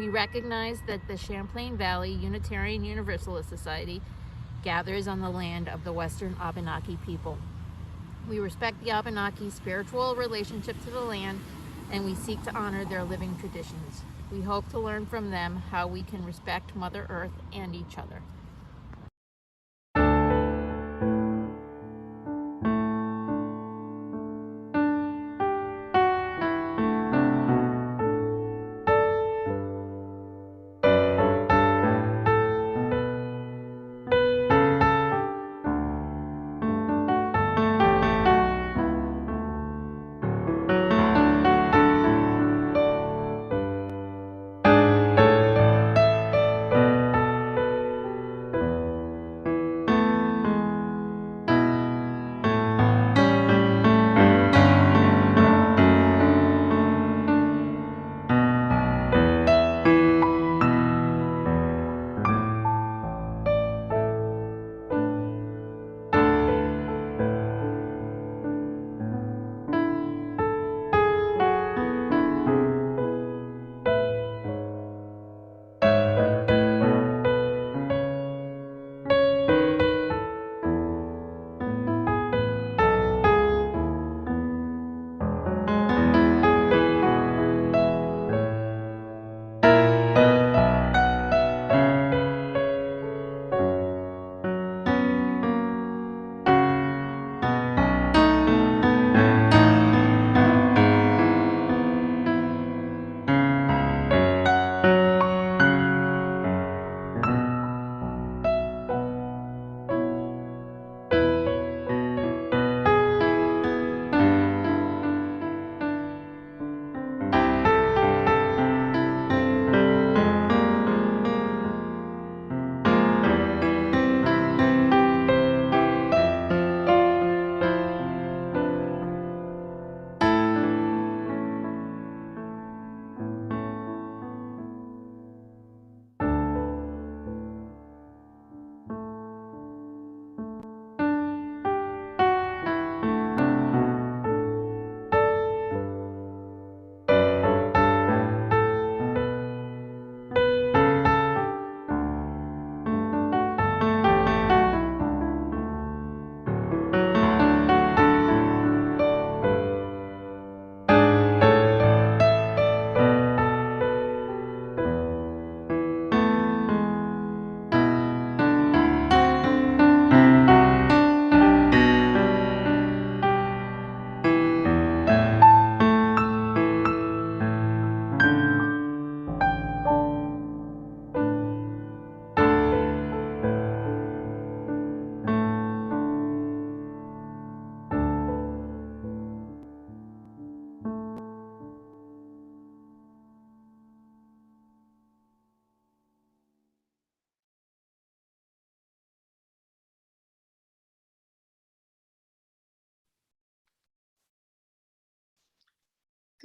We recognize that the Champlain Valley Unitarian Universalist Society gathers on the land of the Western Abenaki people. We respect the Abenaki's spiritual relationship to the land, and we seek to honor their living traditions. We hope to learn from them how we can respect Mother Earth and each other.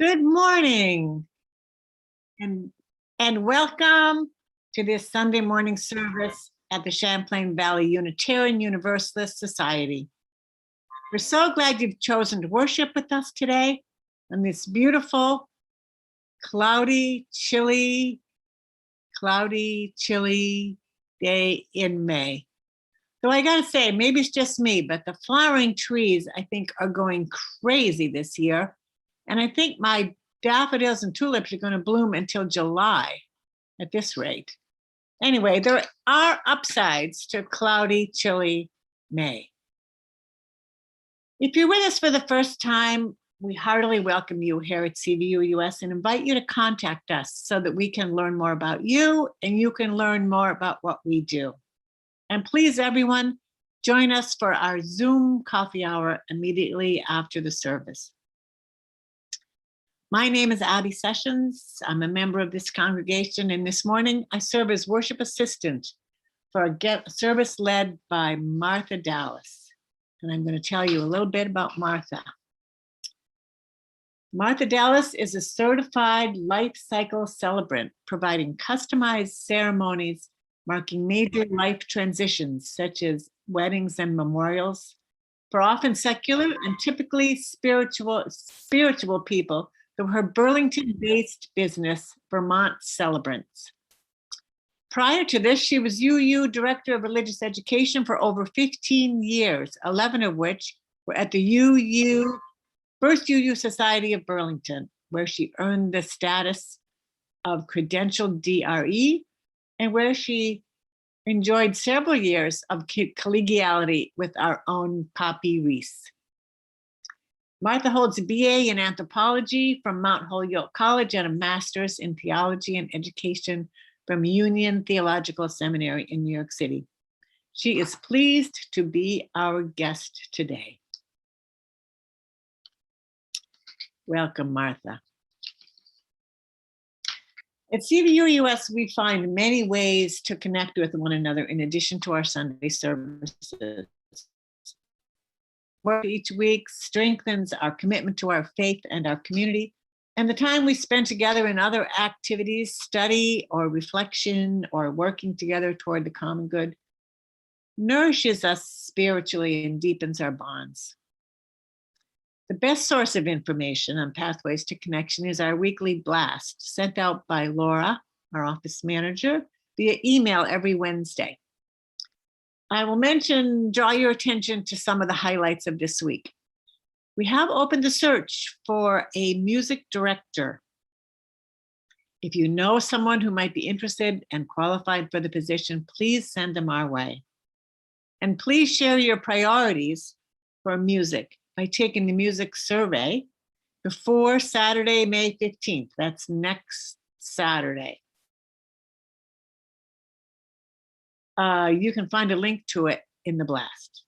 Good morning and welcome to this Sunday morning service at the Champlain Valley Unitarian Universalist Society. We're so glad you've chosen to worship with us today on this beautiful, cloudy, chilly day in May. So I gotta say, maybe it's just me, but the flowering trees, I think, are going crazy this year. And I think my daffodils and tulips are going to bloom until July at this rate. Anyway, there are upsides to cloudy, chilly May. If you're with us for the first time, we heartily welcome you here at CVUUS and invite you to contact us so that we can learn more about you and you can learn more about what we do. And please, everyone, join us for our Zoom coffee hour immediately after the service. My name is Abby Sessions. I'm a member of this congregation, and this morning I serve as worship assistant for a service led by Martha Dallas. And I'm going to tell you a little bit about Martha. Martha Dallas is a certified life cycle celebrant, providing customized ceremonies marking major life transitions such as weddings and memorials for often secular and typically spiritual people through her Burlington-based business, Vermont Celebrants. Prior to this, she was UU Director of Religious Education for over 15 years, 11 of which were at the First UU Society of Burlington, where she earned the status of credentialed DRE and where she enjoyed several years of collegiality with our own Poppy Reese. Martha holds a BA in anthropology from Mount Holyoke College and a master's in theology and education from Union Theological Seminary in New York City. She is pleased to be our guest today. Welcome, Martha. At CVUUS, we find many ways to connect with one another in addition to our Sunday services. Work each week strengthens our commitment to our faith and our community, and the time we spend together in other activities, study or reflection or working together toward the common good, nourishes us spiritually and deepens our bonds. The best source of information on pathways to connection is our weekly blast sent out by Laura, our office manager, via email every Wednesday. I will draw your attention to some of the highlights of this week. We have opened the search for a music director. If you know someone who might be interested and qualified for the position, please send them our way. And please share your priorities for music by taking the music survey before Saturday, May 15th. That's next Saturday. You can find a link to it in the blast.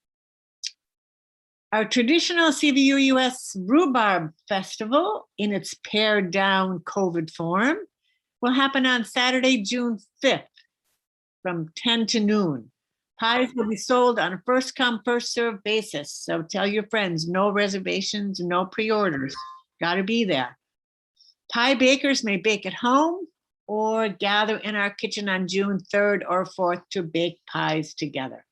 Our traditional CVUUS Rhubarb Festival, in its pared down COVID form, will happen on Saturday, June 5th from 10 to noon. Pies will be sold on a first come, first served basis. So tell your friends, no reservations, no pre-orders. Gotta be there. Pie bakers may bake at home or gather in our kitchen on June 3rd or 4th to bake pies together.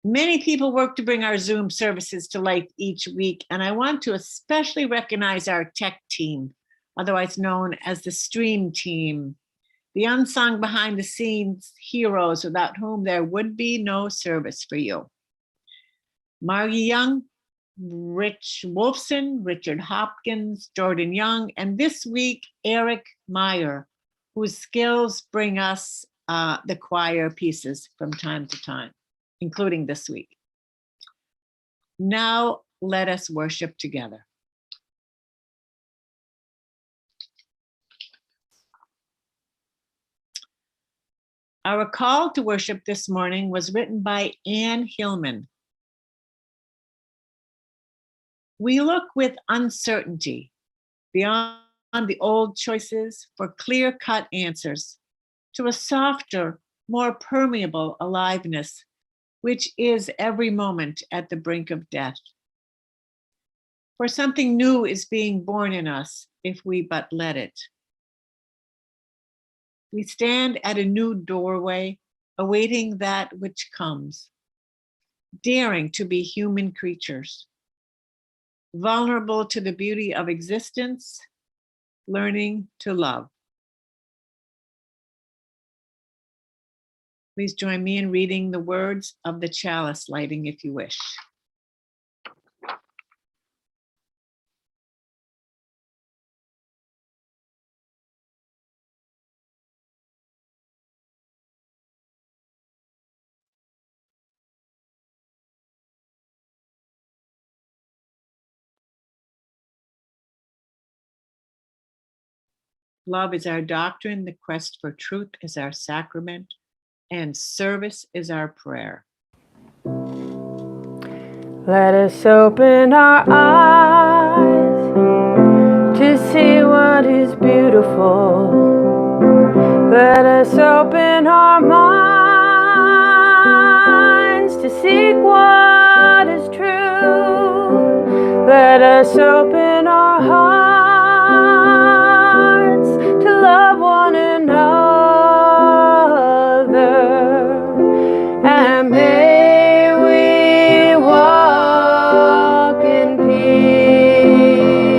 Many people work to bring our Zoom services to life each week, and I want to especially recognize our tech team, otherwise known as the stream team, the unsung behind the scenes heroes without whom there would be no service for you. Margie Young, Rich Wolfson, Richard Hopkins, Jordan Young, and this week, Eric Meyer, whose skills bring us the choir pieces from time to time, including this week. Now let us worship together. Our call to worship this morning was written by Anne Hillman. We look with uncertainty beyond the old choices for clear-cut answers to a softer, more permeable aliveness, which is every moment at the brink of death. For something new is being born in us if we but let it. We stand at a new doorway, awaiting that which comes, daring to be human creatures, vulnerable to the beauty of existence, learning to love. Please join me in reading the words of the chalice lighting if you wish. Love is our doctrine, the quest for truth is our sacrament, and service is our prayer. Let us open our eyes to see what is beautiful. Let us open our minds to seek what is true. Let us open our hearts to love one another, and may we walk in peace.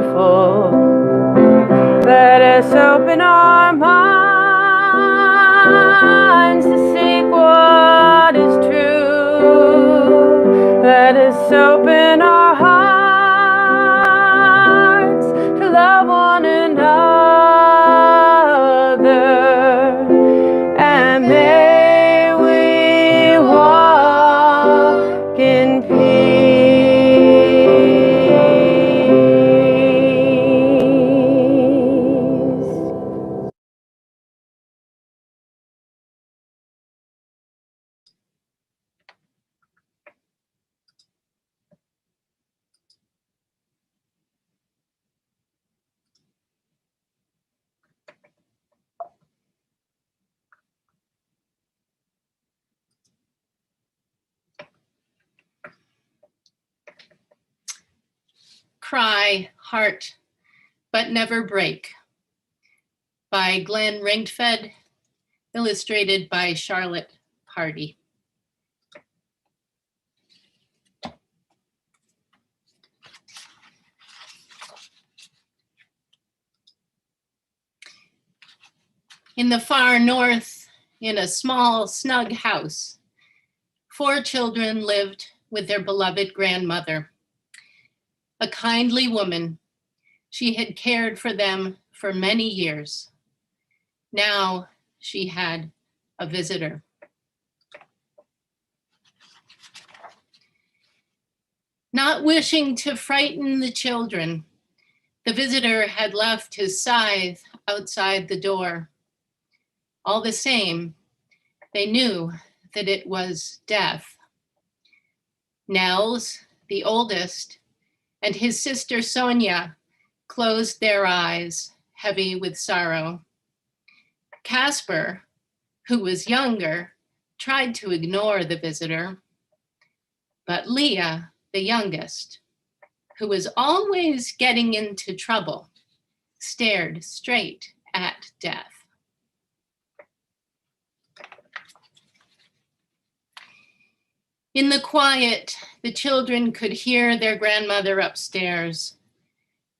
beautiful. Let us open our minds to seek what is true. Let us open our hearts to love one another. And may we walk in peace. Cry, Heart, But Never Break by Glenn Ringfed, illustrated by Charlotte Hardy. In the far north, in a small, snug house, 4 children lived with their beloved grandmother. A kindly woman, she had cared for them for many years. Now she had a visitor. Not wishing to frighten the children, the visitor had left his scythe outside the door. All the same, they knew that it was Death. Nels, the oldest, and his sister Sonia closed their eyes, heavy with sorrow. Casper, who was younger, tried to ignore the visitor. But Leah, the youngest, who was always getting into trouble, stared straight at Death. In the quiet, the children could hear their grandmother upstairs,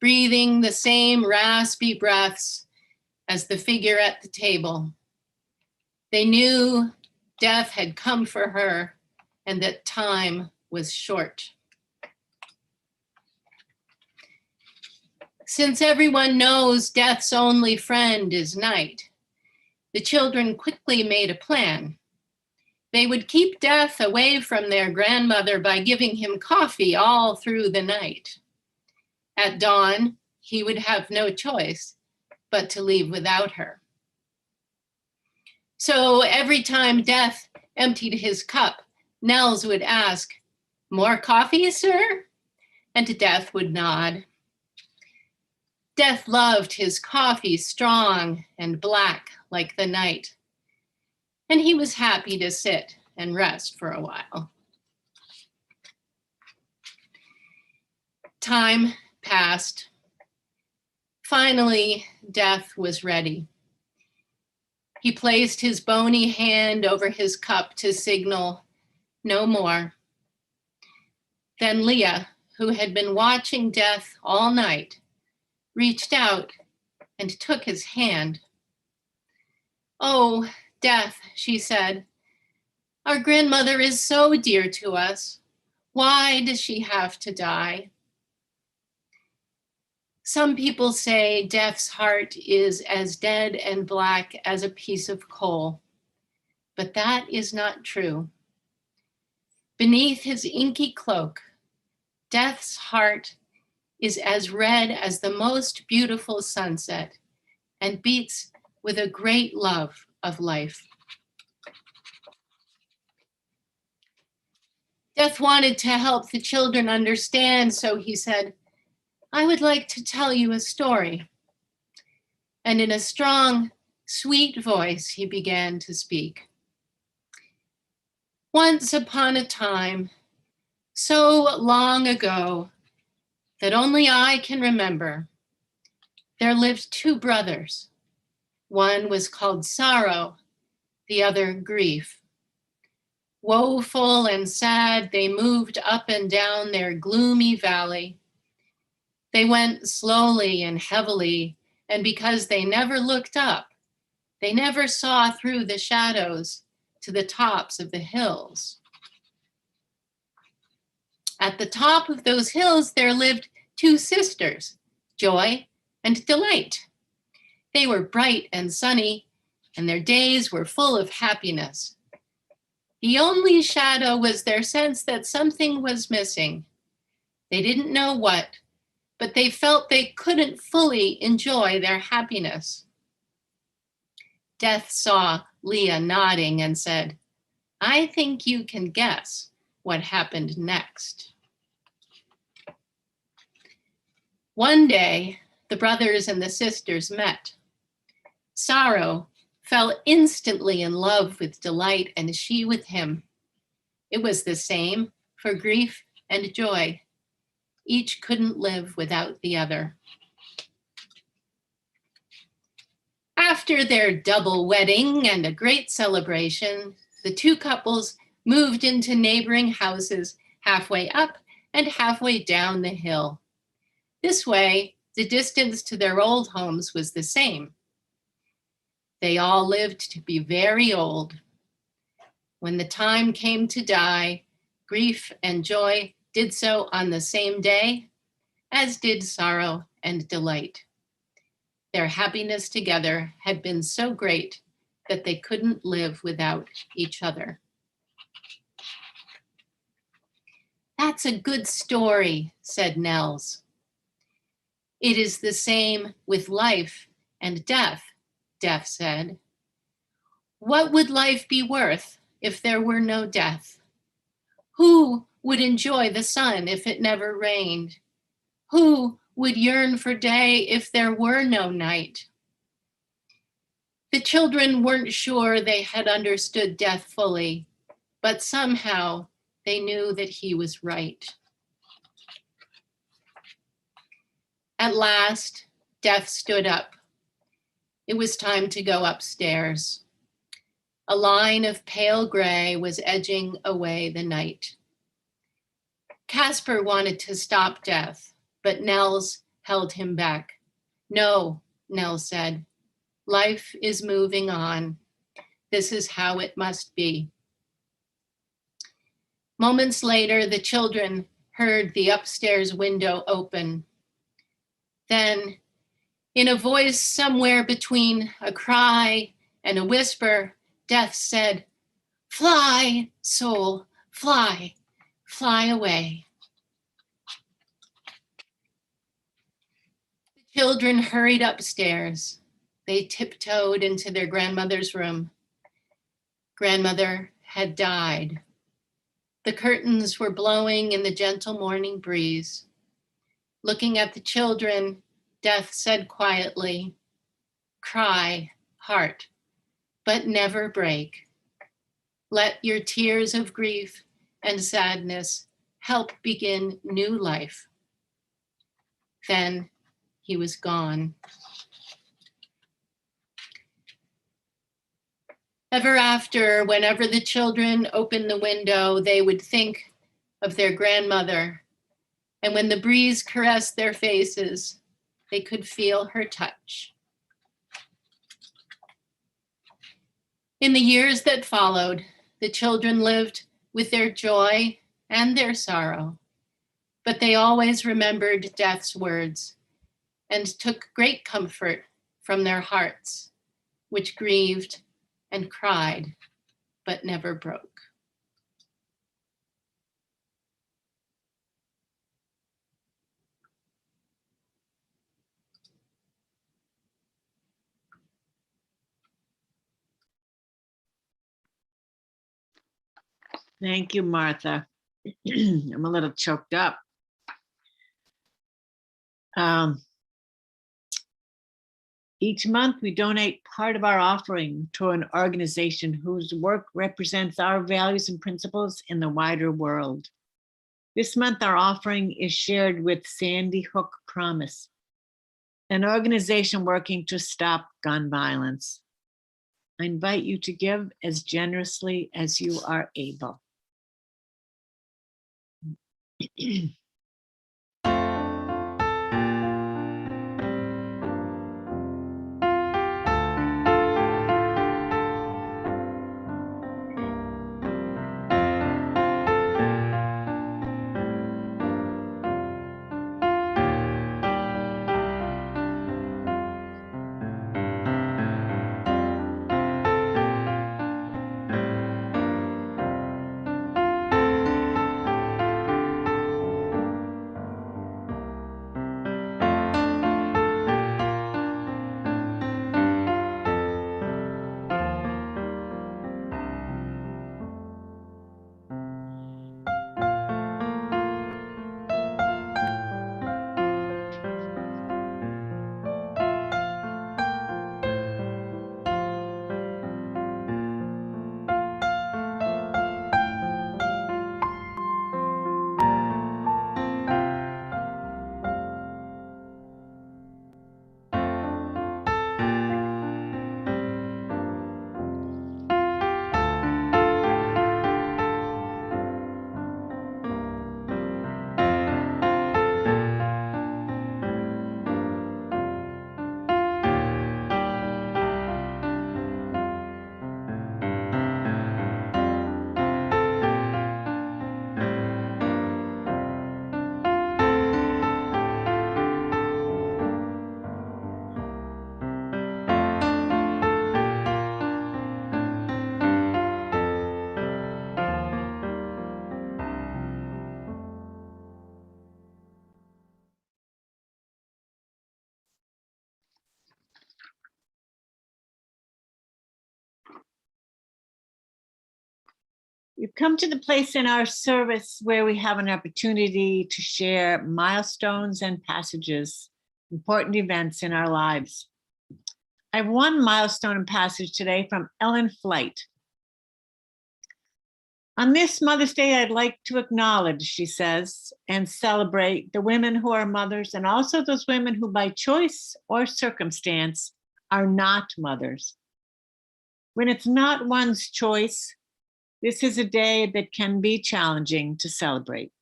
breathing the same raspy breaths as the figure at the table. They knew Death had come for her and that time was short. Since everyone knows Death's only friend is night, the children quickly made a plan. They would keep Death away from their grandmother by giving him coffee all through the night. At dawn, he would have no choice but to leave without her. So every time Death emptied his cup, Nels would ask, "More coffee, sir?" And Death would nod. Death loved his coffee strong and black like the night, and he was happy to sit and rest for a while. Time passed. Finally, Death was ready. He placed his bony hand over his cup to signal, "No more." Then Leah, who had been watching Death all night, reached out and took his hand. "Oh, Death," she said, "our grandmother is so dear to us. Why does she have to die?" Some people say Death's heart is as dead and black as a piece of coal, but that is not true. Beneath his inky cloak, Death's heart is as red as the most beautiful sunset and beats with a great love of life. Death wanted to help the children understand, so he said, "I would like to tell you a story." And in a strong, sweet voice, he began to speak. Once upon a time, so long ago that only I can remember, there lived 2 brothers. One was called Sorrow, the other Grief. Woeful and sad, they moved up and down their gloomy valley. They went slowly and heavily, and because they never looked up, they never saw through the shadows to the tops of the hills. At the top of those hills, there lived two sisters, Joy and Delight. They were bright and sunny, and their days were full of happiness. The only shadow was their sense that something was missing. They didn't know what, but they felt they couldn't fully enjoy their happiness. Death saw Leah nodding and said, "I think you can guess what happened next." One day, the brothers and the sisters met. Sorrow fell instantly in love with Delight, and she with him. It was the same for Grief and Joy. Each couldn't live without the other. After their double wedding and a great celebration, the two couples moved into neighboring houses halfway up and halfway down the hill. This way, the distance to their old homes was the same. They all lived to be very old. When the time came to die, Grief and Joy did so on the same day, as did Sorrow and Delight. Their happiness together had been so great that they couldn't live without each other. "That's a good story," said Nels. "It is the same with life and death," Death said. "What would life be worth if there were no death? Who would enjoy the sun if it never rained? Who would yearn for day if there were no night?" The children weren't sure they had understood Death fully, but somehow they knew that he was right. At last, Death stood up. It was time to go upstairs. A line of pale gray was edging away the night. Casper wanted to stop Death, but Nels held him back. "No," Nels said. "Life is moving on. This is how it must be." Moments later, the children heard the upstairs window open. Then, in a voice somewhere between a cry and a whisper, Death said, "Fly, soul, fly, fly away." The children hurried upstairs. They tiptoed into their grandmother's room. Grandmother had died. The curtains were blowing in the gentle morning breeze. Looking at the children, Death said quietly, "Cry, heart, but never break. Let your tears of grief and sadness help begin new life." Then he was gone. Ever after, whenever the children opened the window, they would think of their grandmother, and when the breeze caressed their faces, they could feel her touch. In the years that followed, the children lived with their joy and their sorrow, but they always remembered Death's words and took great comfort from their hearts, which grieved and cried, but never broke. Thank you, Martha. I'm a little choked up. Each month, we donate part of our offering to an organization whose work represents our values and principles in the wider world. This month, our offering is shared with Sandy Hook Promise, an organization working to stop gun violence. I invite you to give as generously as you are able. We've come to the place in our service where we have an opportunity to share milestones and passages, important events in our lives. I have one milestone and passage today from Ellen Flight. On this Mother's Day, I'd like to acknowledge, she says, and celebrate the women who are mothers and also those women who by choice or circumstance are not mothers. When it's not one's choice, this is a day that can be challenging to celebrate.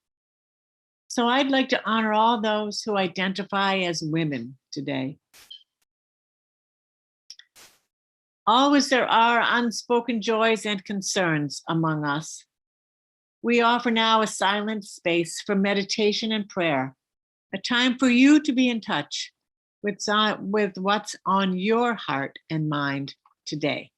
So I'd like to honor all those who identify as women today. Always there are unspoken joys and concerns among us. We offer now a silent space for meditation and prayer, a time for you to be in touch with what's on your heart and mind today.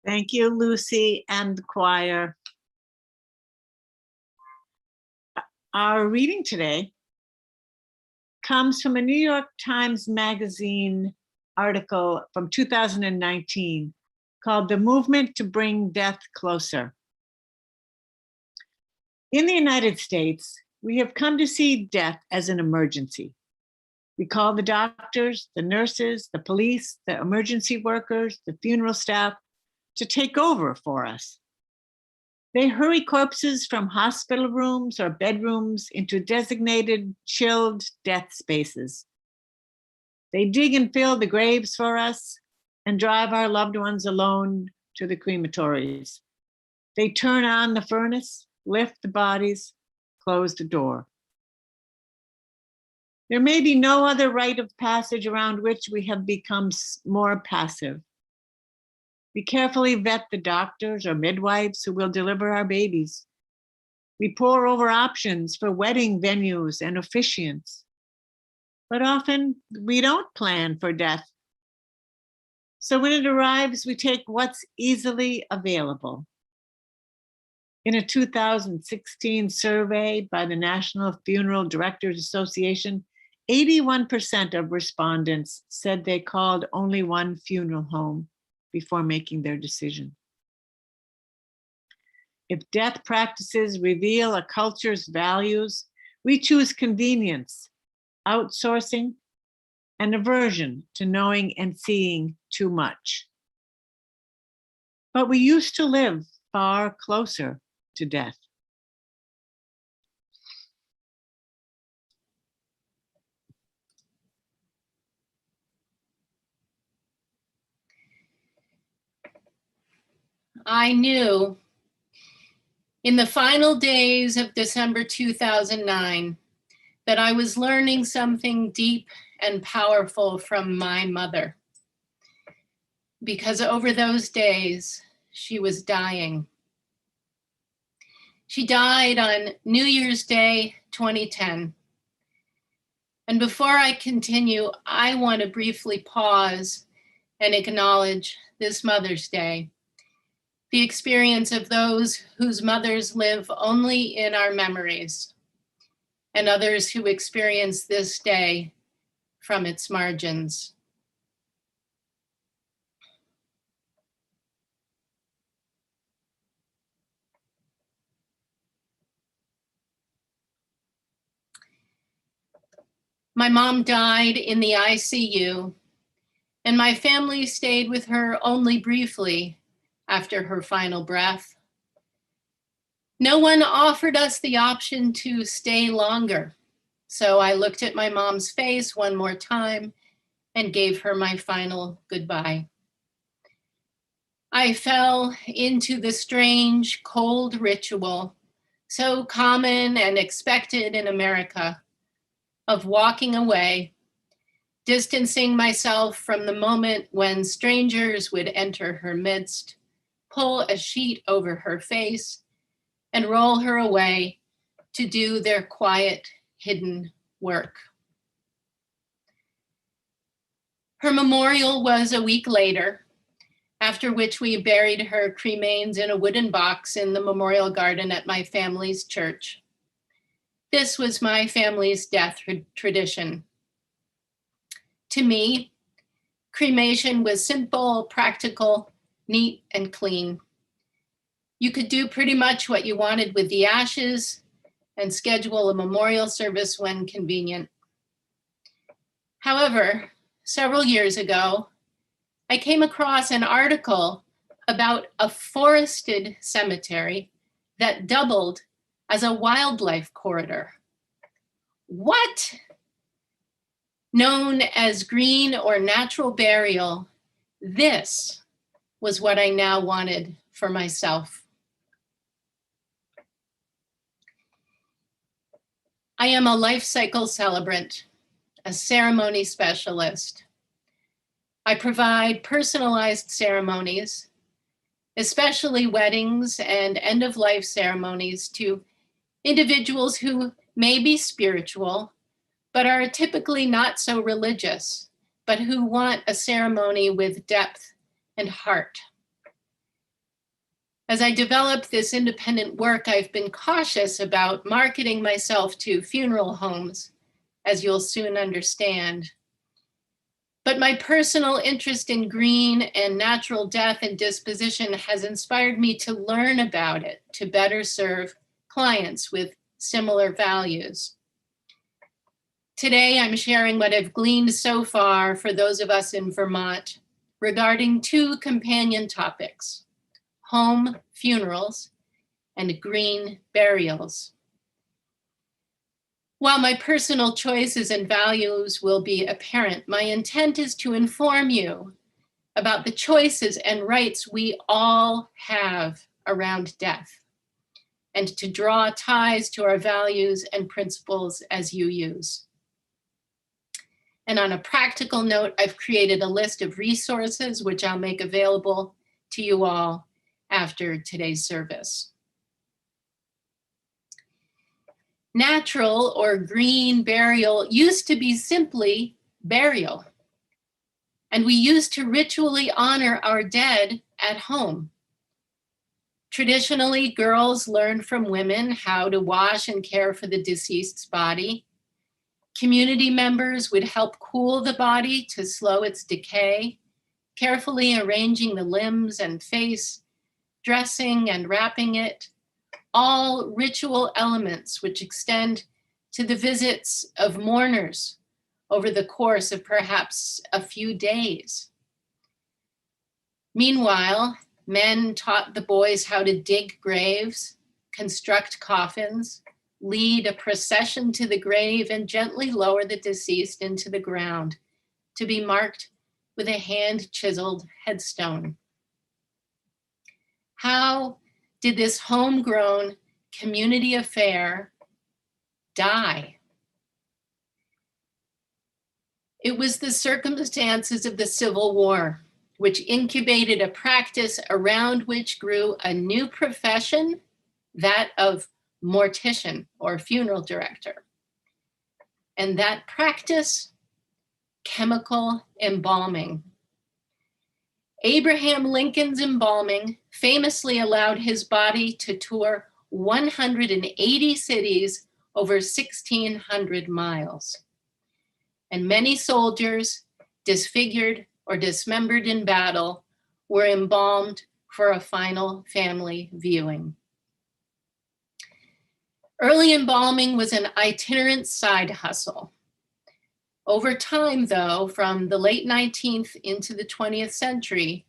Thank you, Lucy and the choir. Our reading today comes from a New York Times Magazine article from 2019 called "The Movement to Bring Death Closer." In the United States, we have come to see death as an emergency. We call the doctors, the nurses, the police, the emergency workers, the funeral staff to take over for us. They hurry corpses from hospital rooms or bedrooms into designated chilled death spaces. They dig and fill the graves for us and drive our loved ones alone to the crematories. They turn on the furnace, lift the bodies, close the door. There may be no other rite of passage around which we have become more passive. We carefully vet the doctors or midwives who will deliver our babies. We pore over options for wedding venues and officiants. But often we don't plan for death. So when it arrives, we take what's easily available. In a 2016 survey by the National Funeral Directors Association, 81% of respondents said they called only one funeral home before making their decision. If death practices reveal a culture's values, we choose convenience, outsourcing, and aversion to knowing and seeing too much. But we used to live far closer to death. I knew in the final days of December 2009 that I was learning something deep and powerful from my mother. Because over those days, she was dying. She died on New Year's Day, 2010. And before I continue, I want to briefly pause and acknowledge this Mother's Day, the experience of those whose mothers live only in our memories, and others who experience this day from its margins. My mom died in the ICU, and my family stayed with her only briefly after her final breath. No one offered us the option to stay longer, so I looked at my mom's face one more time and gave her my final goodbye. I fell into the strange, cold ritual, so common and expected in America, of walking away, distancing myself from the moment when strangers would enter her midst, pull a sheet over her face, and roll her away to do their quiet, hidden work. Her memorial was a week later, after which we buried her cremains in a wooden box in the memorial garden at my family's church. This was my family's death tradition. To me, cremation was simple, practical, neat, and clean. You could do pretty much what you wanted with the ashes and schedule a memorial service when convenient. However, several years ago, I came across an article about a forested cemetery that doubled as a wildlife corridor. What? Known as green or natural burial, this was what I now wanted for myself. I am a life cycle celebrant, a ceremony specialist. I provide personalized ceremonies, especially weddings and end-of-life ceremonies, to individuals who may be spiritual, but are typically not so religious, but who want a ceremony with depth and heart. As I develop this independent work, I've been cautious about marketing myself to funeral homes, as you'll soon understand. But my personal interest in green and natural death and disposition has inspired me to learn about it to better serve clients with similar values. Today, I'm sharing what I've gleaned so far for those of us in Vermont regarding two companion topics: home funerals and green burials. While my personal choices and values will be apparent, my intent is to inform you about the choices and rights we all have around death, and to draw ties to our values and principles as you use. And on a practical note, I've created a list of resources which I'll make available to you all after today's service. Natural or green burial used to be simply burial, and we used to ritually honor our dead at home. Traditionally, girls learned from women how to wash and care for the deceased's body. Community members would help cool the body to slow its decay, carefully arranging the limbs and face, dressing and wrapping it, all ritual elements which extend to the visits of mourners over the course of perhaps a few days. Meanwhile, men taught the boys how to dig graves, construct coffins, lead a procession to the grave, and gently lower the deceased into the ground to be marked with a hand-chiseled headstone. How did this homegrown community affair die? It was the circumstances of the Civil War which incubated a practice around which grew a new profession, that of mortician or funeral director. And that practice, chemical embalming. Abraham Lincoln's embalming famously allowed his body to tour 180 cities over 1,600 miles. And many soldiers, disfigured or dismembered in battle, were embalmed for a final family viewing. Early embalming was an itinerant side hustle. Over time, though, from the late 19th into the 20th century,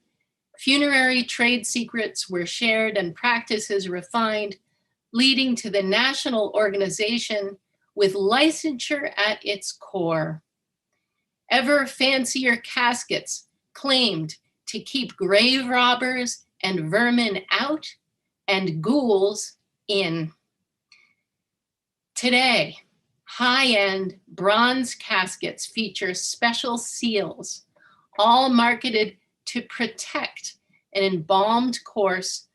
funerary trade secrets were shared and practices refined, leading to the national organization with licensure at its core. Ever fancier caskets claimed to keep grave robbers and vermin out and ghouls in. Today, high-end bronze caskets feature special seals, all marketed to protect an embalmed corpse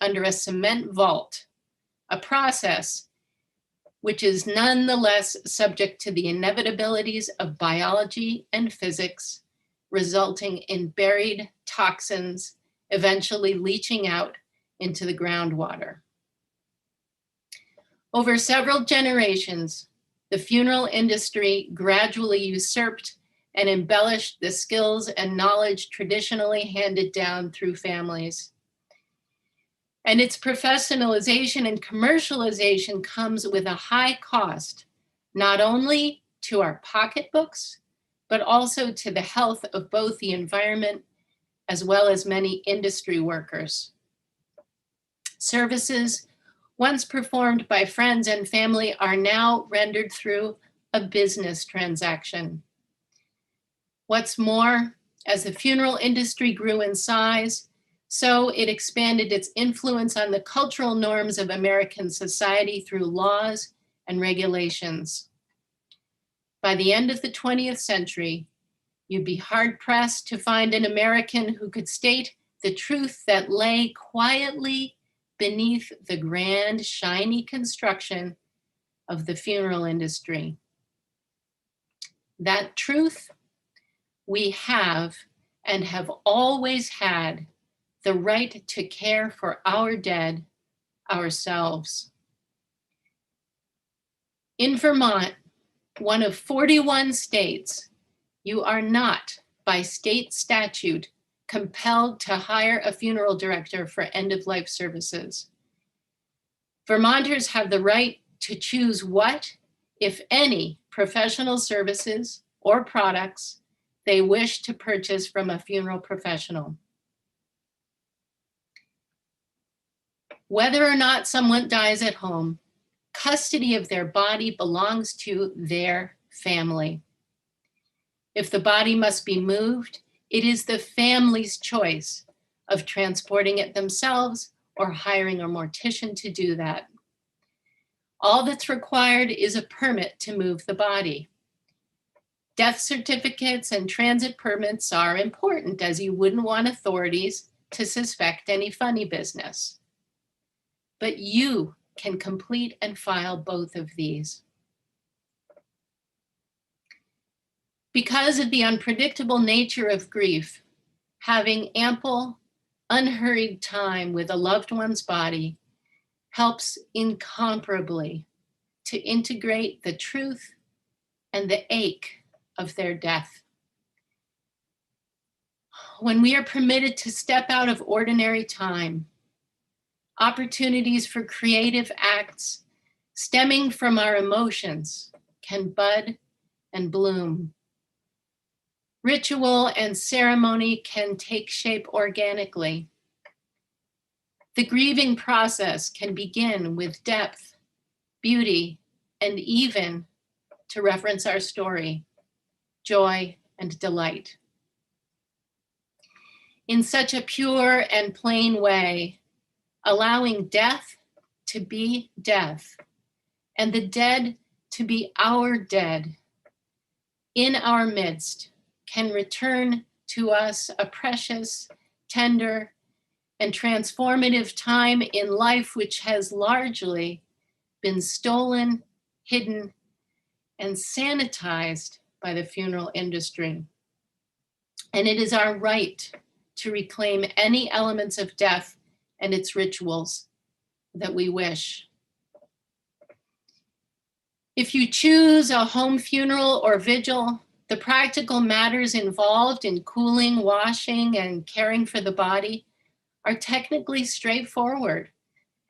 under a cement vault, a process which is nonetheless subject to the inevitabilities of biology and physics, resulting in buried toxins eventually leaching out into the groundwater. Over several generations, the funeral industry gradually usurped and embellished the skills and knowledge traditionally handed down through families. And its professionalization and commercialization comes with a high cost, not only to our pocketbooks, but also to the health of both the environment as well as many industry workers. Services once performed by friends and family are now rendered through a business transaction. What's more, as the funeral industry grew in size, so it expanded its influence on the cultural norms of American society through laws and regulations. By the end of the 20th century, you'd be hard-pressed to find an American who could state the truth that lay quietly beneath the grand, shiny construction of the funeral industry. That truth we have and have always had the right to care for our dead ourselves. In Vermont, one of 41 states, you are not, by state statute, compelled to hire a funeral director for end-of-life services. Vermonters have the right to choose what, if any, professional services or products they wish to purchase from a funeral professional. Whether or not someone dies at home, custody of their body belongs to their family. If the body must be moved, it is the family's choice of transporting it themselves or hiring a mortician to do that. All that's required is a permit to move the body. Death certificates and transit permits are important, as you wouldn't want authorities to suspect any funny business. But you can complete and file both of these. Because of the unpredictable nature of grief, having ample, unhurried time with a loved one's body helps incomparably to integrate the truth and the ache of their death. When we are permitted to step out of ordinary time, opportunities for creative acts stemming from our emotions can bud and bloom. Ritual and ceremony can take shape organically. The grieving process can begin with depth, beauty, and even, to reference our story, joy and delight. In such a pure and plain way, allowing death to be death and the dead to be our dead in our midst can return to us a precious, tender, and transformative time in life which has largely been stolen, hidden, and sanitized by the funeral industry. And it is our right to reclaim any elements of death and its rituals that we wish. If you choose a home funeral or vigil, the practical matters involved in cooling, washing, and caring for the body are technically straightforward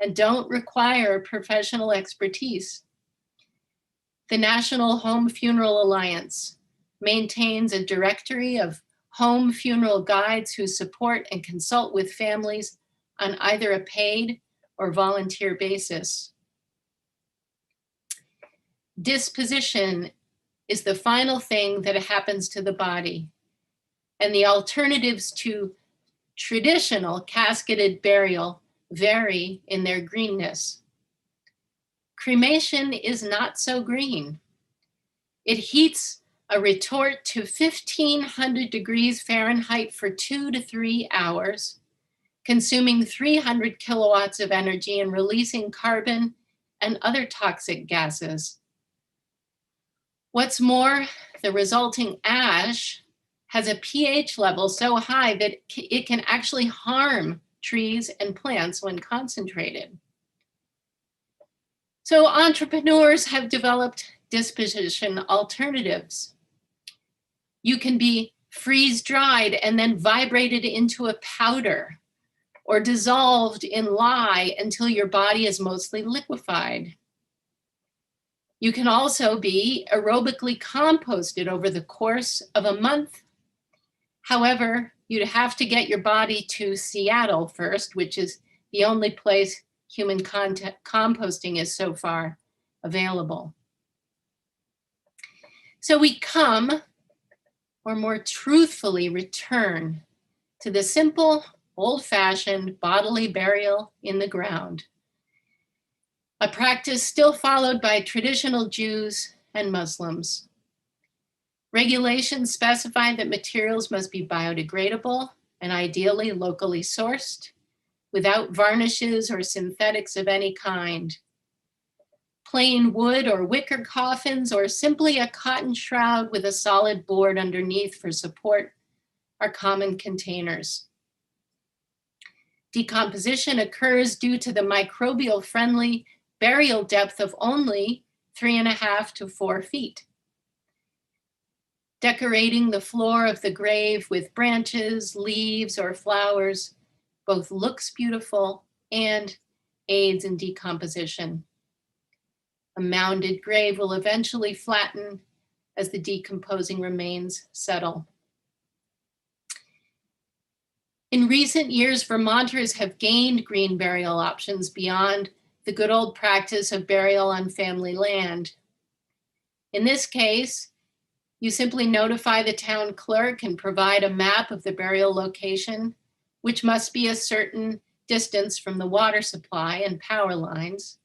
and don't require professional expertise. The National Home Funeral Alliance maintains a directory of home funeral guides who support and consult with families on either a paid or volunteer basis. Disposition is the final thing that happens to the body, and the alternatives to traditional casketed burial vary in their greenness. Cremation is not so green. It heats a retort to 1,500 degrees Fahrenheit for 2 to 3 hours, consuming 300 kilowatts of energy and releasing carbon and other toxic gases. What's more, the resulting ash has a pH level so high that it can actually harm trees and plants when concentrated. So entrepreneurs have developed disposition alternatives. You can be freeze-dried and then vibrated into a powder, or dissolved in lye until your body is mostly liquefied. You can also be aerobically composted over the course of a month. However, you'd have to get your body to Seattle first, which is the only place human composting is so far available. So we come, or more truthfully return, to the simple, old-fashioned bodily burial in the ground, a practice still followed by traditional Jews and Muslims. Regulations specify that materials must be biodegradable and ideally locally sourced, without varnishes or synthetics of any kind. Plain wood or wicker coffins, or simply a cotton shroud with a solid board underneath for support, are common containers. Decomposition occurs due to the microbial-friendly burial depth of only 3.5 to 4 feet. Decorating the floor of the grave with branches, leaves, or flowers both looks beautiful and aids in decomposition. A mounded grave will eventually flatten as the decomposing remains settle. In recent years, Vermonters have gained green burial options beyond the good old practice of burial on family land. In this case, you simply notify the town clerk and provide a map of the burial location, which must be a certain distance from the water supply and power lines.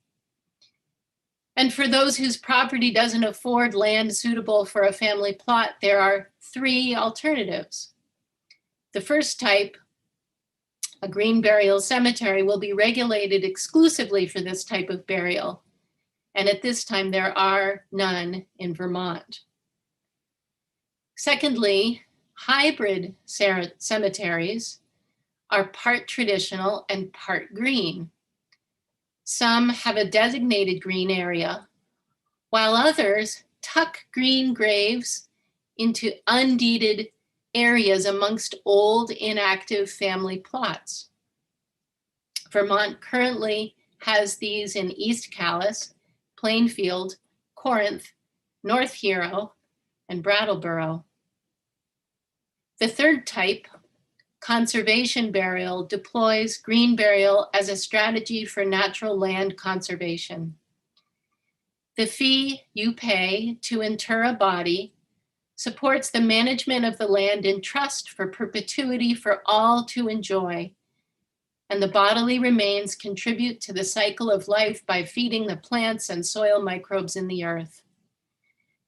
And for those whose property doesn't afford land suitable for a family plot, there are 3 alternatives. The first type, a green burial cemetery, will be regulated exclusively for this type of burial. And at this time, there are none in Vermont. Secondly, hybrid cemeteries are part traditional and part green. Some have a designated green area, while others tuck green graves into undeeded areas amongst old, inactive family plots. Vermont currently has these in East Calais, Plainfield, Corinth, North Hero, and Brattleboro. The third type, conservation burial, deploys green burial as a strategy for natural land conservation. The fee you pay to inter a body supports the management of the land in trust for perpetuity for all to enjoy, and the bodily remains contribute to the cycle of life by feeding the plants and soil microbes in the earth.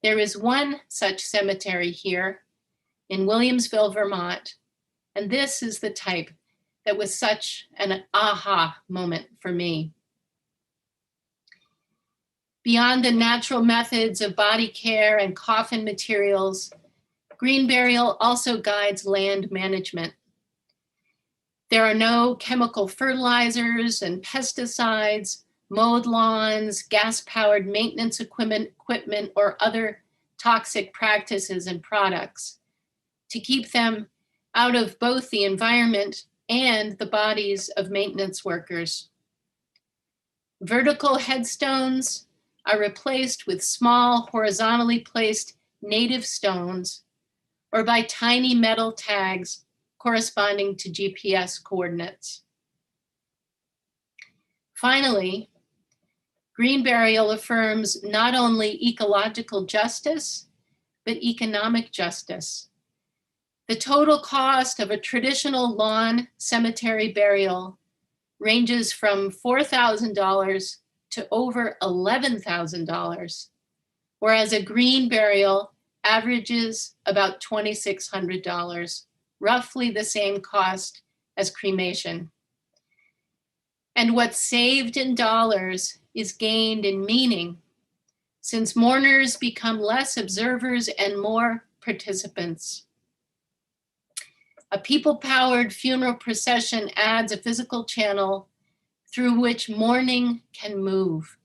There is one such cemetery here in Williamsville, Vermont, and this is the type that was such an aha moment for me. Beyond the natural methods of body care and coffin materials, green burial also guides land management. There are no chemical fertilizers and pesticides, mowed lawns, gas-powered maintenance equipment, or other toxic practices and products to keep them out of both the environment and the bodies of maintenance workers. Vertical headstones are replaced with small, horizontally placed native stones or by tiny metal tags corresponding to GPS coordinates. Finally, green burial affirms not only ecological justice, but economic justice. The total cost of a traditional lawn cemetery burial ranges from $4,000 to over $11,000, whereas a green burial averages about $2,600, roughly the same cost as cremation. And what's saved in dollars is gained in meaning, since mourners become less observers and more participants. A people-powered funeral procession adds a physical channel through which mourning can move,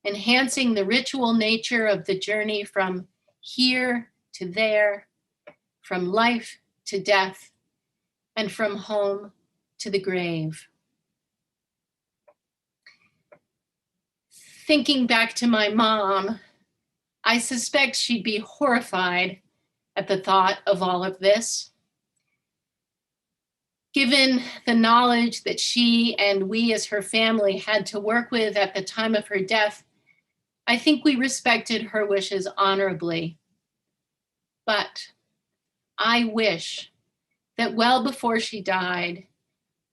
enhancing the ritual nature of the journey from here to there, from life to death, and from home to the grave. Thinking back to my mom, I suspect she'd be horrified at the thought of all of this. Given the knowledge that she and we as her family had to work with at the time of her death, I think we respected her wishes honorably. But I wish that well before she died,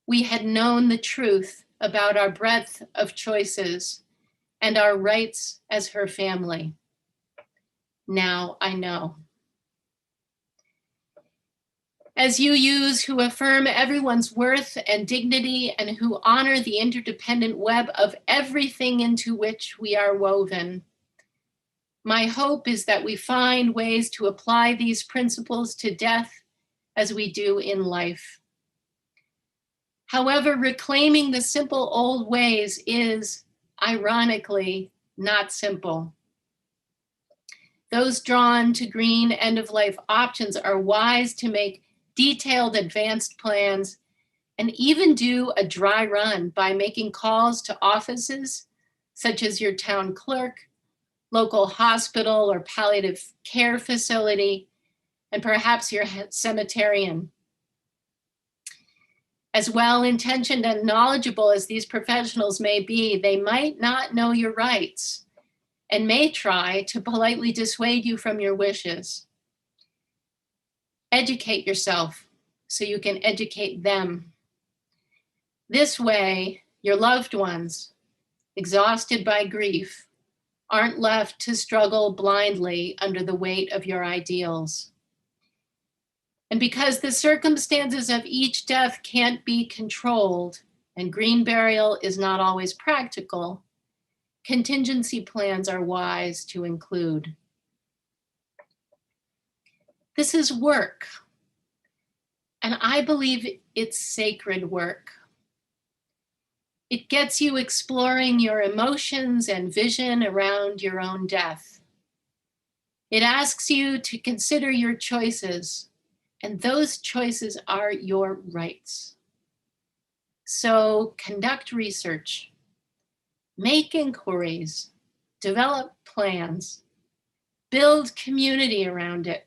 we had known the truth about our breadth of choices and our rights as her family. Now I know. As CVUUS, who affirm everyone's worth and dignity and who honor the interdependent web of everything into which we are woven, my hope is that we find ways to apply these principles to death as we do in life. However, reclaiming the simple old ways is, ironically, not simple. Those drawn to green end-of-life options are wise to make detailed advanced plans and even do a dry run by making calls to offices such as your town clerk, local hospital or palliative care facility, and perhaps your cemeterian. As well-intentioned and knowledgeable as these professionals may be, they might not know your rights and may try to politely dissuade you from your wishes. Educate yourself so you can educate them. This way, your loved ones, exhausted by grief, aren't left to struggle blindly under the weight of your ideals. And because the circumstances of each death can't be controlled and green burial is not always practical, contingency plans are wise to include. This is work, and I believe it's sacred work. It gets you exploring your emotions and vision around your own death. It asks you to consider your choices, and those choices are your rights. So conduct research, make inquiries, develop plans, build community around it.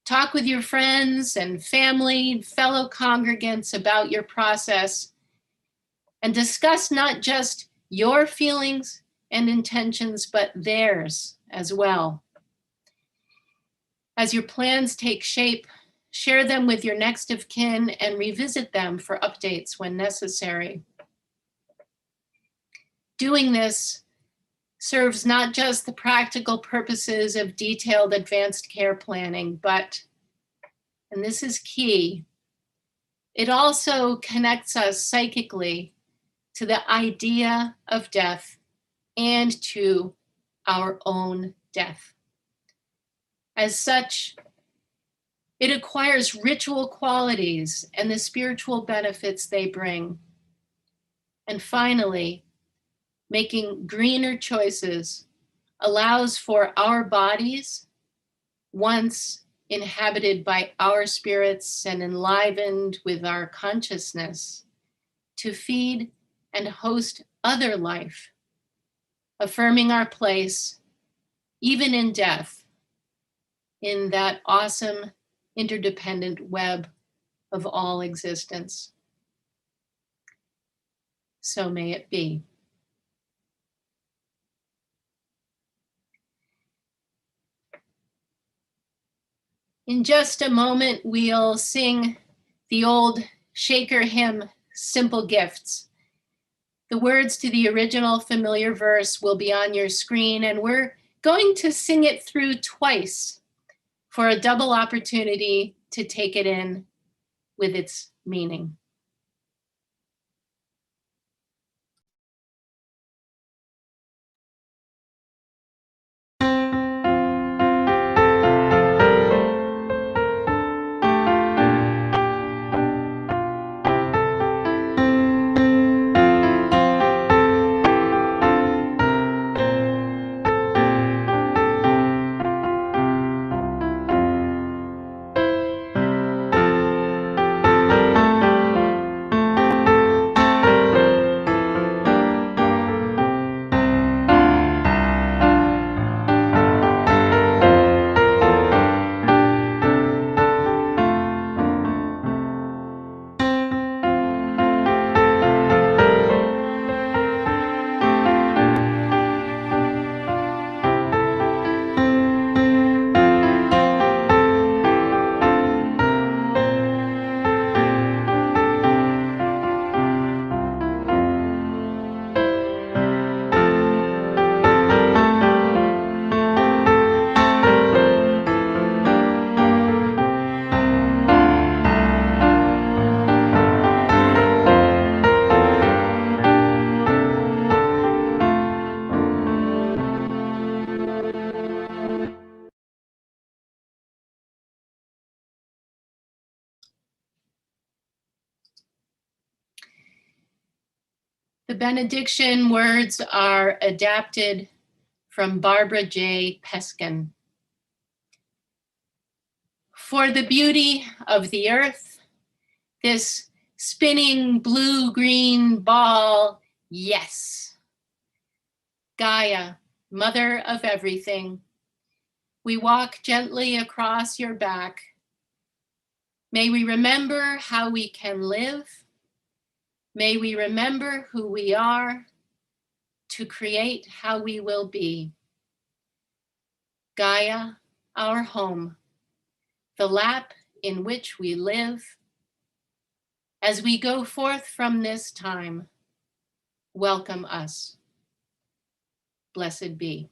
Talk with your friends and family, fellow congregants about your process, and discuss not just your feelings and intentions, but theirs as well. As your plans take shape, share them with your next of kin and revisit them for updates when necessary. Doing this serves not just the practical purposes of detailed advanced care planning, but, and this is key, it also connects us psychically to the idea of death and to our own death. As such, it acquires ritual qualities and the spiritual benefits they bring. And finally, making greener choices allows for our bodies, once inhabited by our spirits and enlivened with our consciousness, to feed and host other life, affirming our place, even in death, in that awesome interdependent web of all existence. So may it be. In just a moment, we'll sing the old Shaker hymn, Simple Gifts. The words to the original familiar verse will be on your screen, and we're going to sing it through twice for a double opportunity to take it in with its meaning. The benediction words are adapted from Barbara J. Peskin. For the beauty of the earth, this spinning blue-green ball, yes. Gaia, mother of everything, we walk gently across your back. May we remember how we can live. May we remember who we are to create how we will be. Gaia, our home, the lap in which we live. As we go forth from this time, welcome us. Blessed be.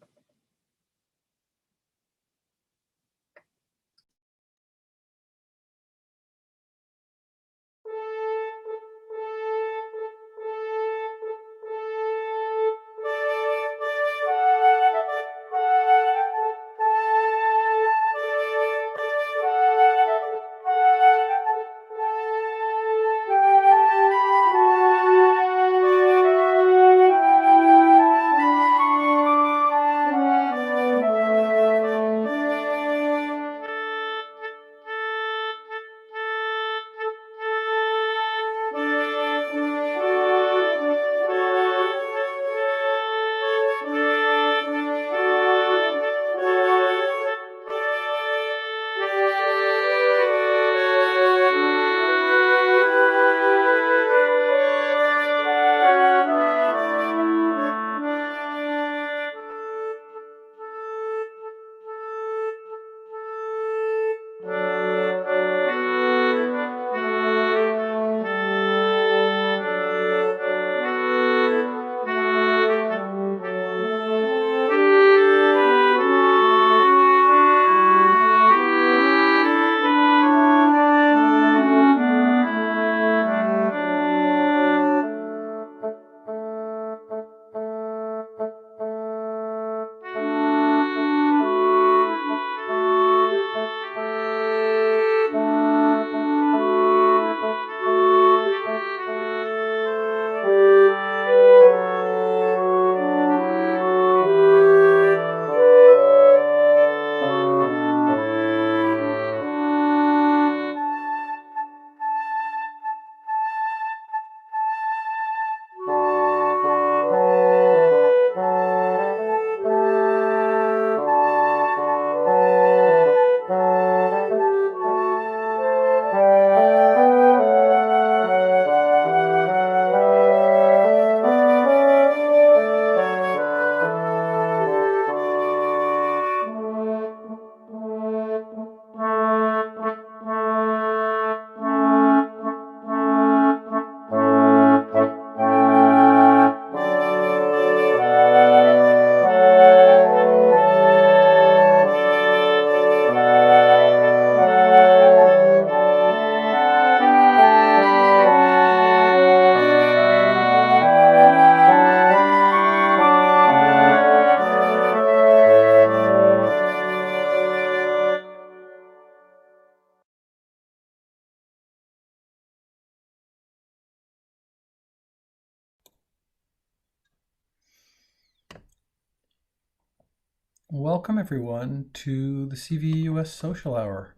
Welcome, everyone, to the CVUUS Social Hour.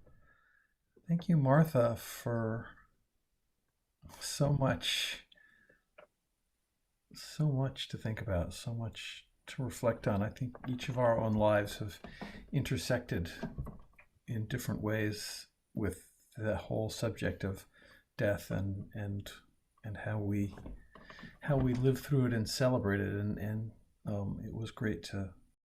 Thank you, Martha, for so much to think about, so much to reflect on. I think each of our own lives have intersected in different ways with the whole subject of death and how we live through it and celebrate it. And it was great to